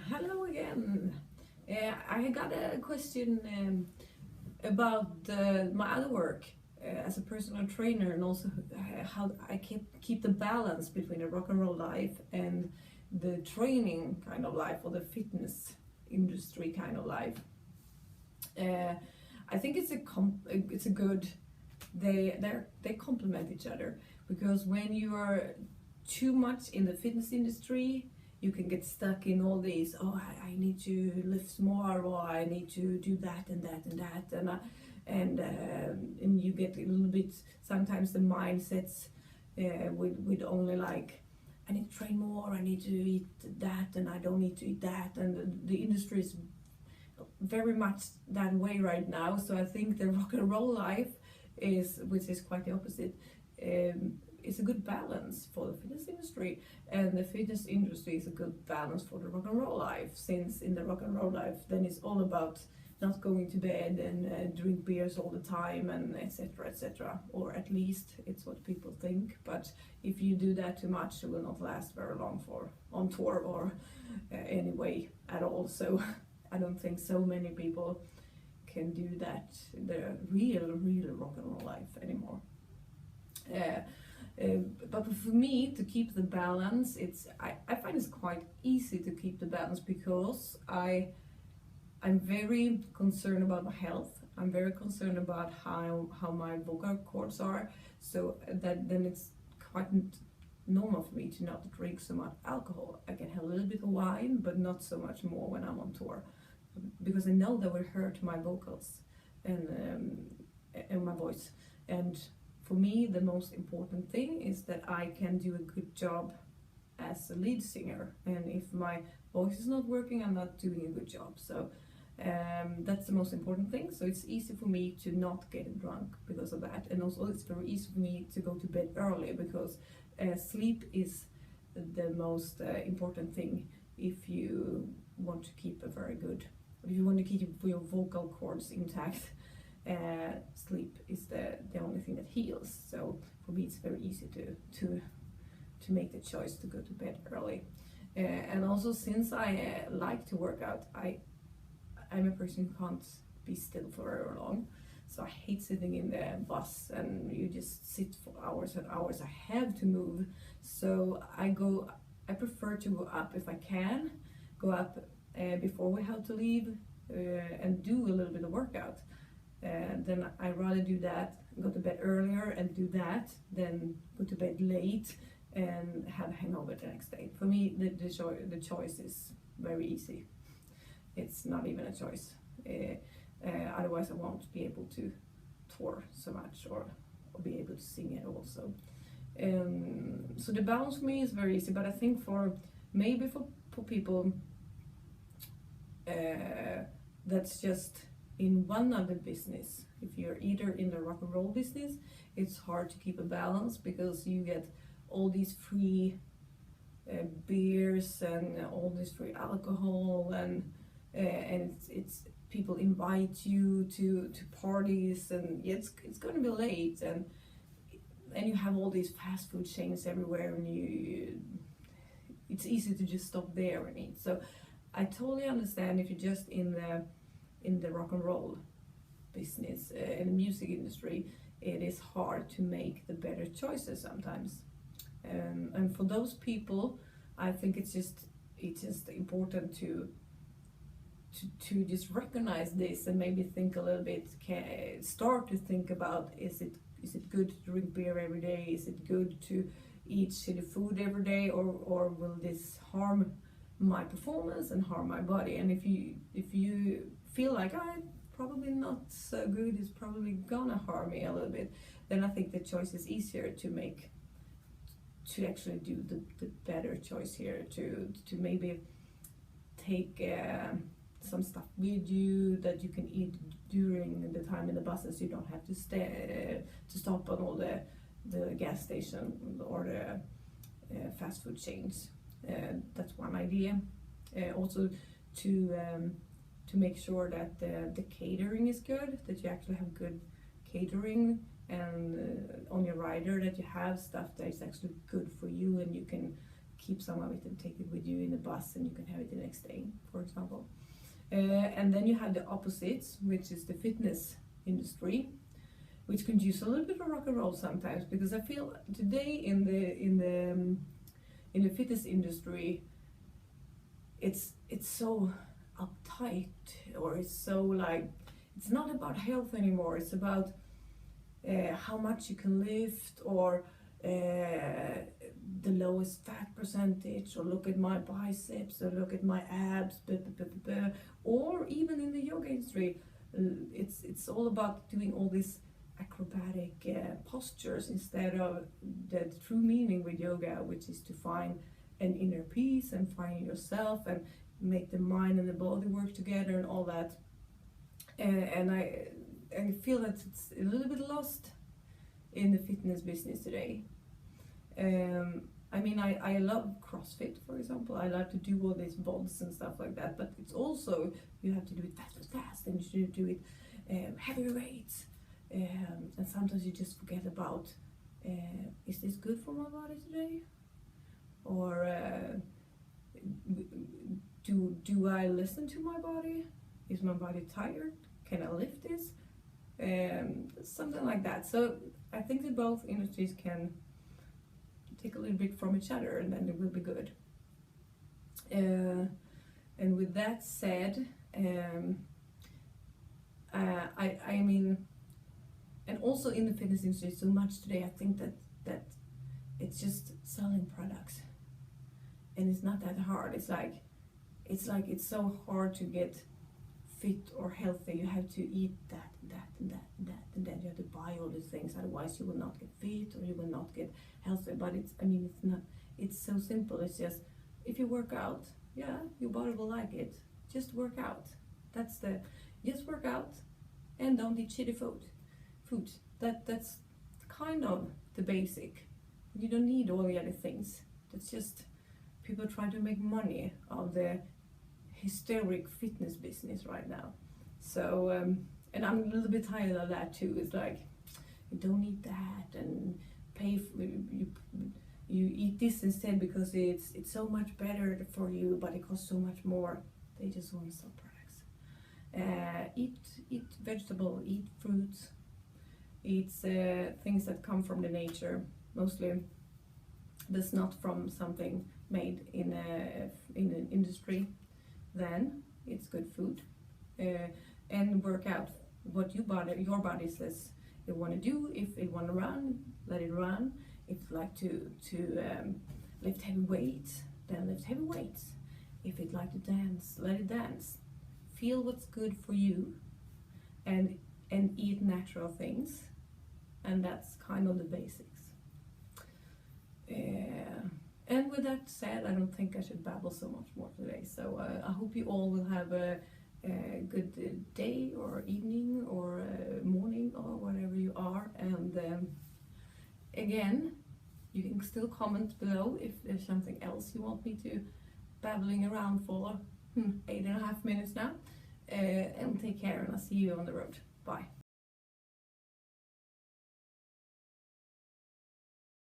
Hello again. I got a question about my other work as a personal trainer, and also how I keep the balance between the rock and roll life and the training kind of life, or the fitness industry kind of life. I think it's a good, they complement each other, because when you are too much in the fitness industry, you can get stuck in all these, I need to lift more, or I need to do that and that and that, and you get a little bit, sometimes the mindsets with only like, I need to train more, I need to eat that, and I don't need to eat that, and the industry is very much that way right now. So I think the rock and roll life which is quite the opposite, is a good balance for the fitness industry, and the fitness industry is a good balance for the rock and roll life, since in the rock and roll life then it's all about not going to bed and drink beers all the time, and etc, etc, or at least it's what people think. But if you do that too much, it will not last very long on tour, or anyway at all. So I don't think so many people can do that, the real rock and roll life anymore. But for me to keep the balance, I find it's quite easy to keep the balance, because I'm very concerned about my health. I'm very concerned about how my vocal cords are, so that then it's quite normal for me to not drink so much alcohol. I can have a little bit of wine, but not so much more when I'm on tour, because I know that will hurt my vocals and my voice. And for me, the most important thing is that I can do a good job as a lead singer, and if my voice is not working, I'm not doing a good job. So that's the most important thing. So it's easy for me to not get drunk because of that, and also it's very easy for me to go to bed early, because sleep is the most important thing if you want to keep if you want to keep your vocal cords intact. Sleep is the only thing that heals. So for me, it's very easy to make the choice to go to bed early. And also, since I like to work out, I'm a person who can't be still for very long. So I hate sitting in the bus and you just sit for hours and hours. I have to move. So I prefer to go up, if I can, go up before we have to leave, and do a little bit of workout. Then I rather do that, go to bed earlier and do that, than go to bed late and have a hangover the next day. For me, the choice is very easy. It's not even a choice. Otherwise I won't be able to tour so much, or be able to sing it also. So the balance for me is very easy, but I think for people that's just in one other business. If you're either in the rock and roll business, it's hard to keep a balance, because you get all these free beers and all this free alcohol, and it's people invite you to parties, and it's going to be late, and you have all these fast food chains everywhere, and it's easy to just stop there and eat. So I totally understand if you're just in the rock and roll business, in the music industry, it is hard to make the better choices sometimes. And for those people, I think it's just important to just recognize this, and maybe think a little bit, start to think about, is it good to drink beer every day? Is it good to eat shitty food every day, or will this harm my performance and harm my body? And if you feel like probably not so good, it's probably gonna harm me a little bit, then I think the choice is easier to make, to actually do the better choice here, to maybe take some stuff with you that you can eat during the time in the buses. You don't have to stop on all the gas station or the fast food chains. That's one idea. Also to make sure that the catering is good, that you actually have good catering, and on your rider that you have stuff that is actually good for you, and you can keep some of it and take it with you in the bus, and you can have it the next day, for example. And then you have the opposites, which is the fitness industry, which can use a little bit of rock and roll sometimes, because I feel today in the fitness industry, it's so uptight, or it's so like, it's not about health anymore. It's about how much you can lift, or the lowest fat percentage, or look at my biceps, or look at my abs, or even in the yoga industry, it's all about doing all these acrobatic postures instead of the true meaning with yoga, which is to find an inner peace and find yourself and make the mind and the body work together and all that. And I feel that it's a little bit lost in the fitness business today. I mean, I love CrossFit, for example. I like to do all these VODs and stuff like that, but it's also, you have to do it fast, and you should do it heavy weights. And sometimes you just forget about, is this good for my body today? Or do I listen to my body? Is my body tired? Can I lift this? Something like that. So I think that both industries can take a little bit from each other, and then it will be good. And with that said, I mean, and also in the fitness industry so much today, I think that it's just selling products, and it's not that hard. It's like it's so hard to get fit or healthy. You have to eat that and that and that and that, and then you have to buy all these things, otherwise you will not get fit or you will not get healthy. But it's so simple. It's just, if you work out, yeah, your body will like it. Just work out. Just work out, and don't eat shitty food. That's kind of the basic. You don't need all the other things. That's just people trying to make money of the hysteric fitness business right now. So and I'm a little bit tired of that too. It's like, you don't eat that, and pay for, you eat this instead because it's so much better for you, but it costs so much more. They just want to sell products. Eat vegetable, eat fruits, eat things that come from the nature, mostly. That's not from something made in an industry. Then it's good food. And work out what your body says it want to do. If it want to run, let it run. If it like to lift heavy weights, then lift heavy weights. If it like to dance, let it dance. Feel what's good for you, and eat natural things, and that's kind of the basics. And with that said, I don't think I should babble so much more today. So I hope you all will have a good day or evening or morning or whatever you are. And again, you can still comment below if there's something else you want me to babbling around for 8.5 minutes now. And take care, and I'll see you on the road. Bye.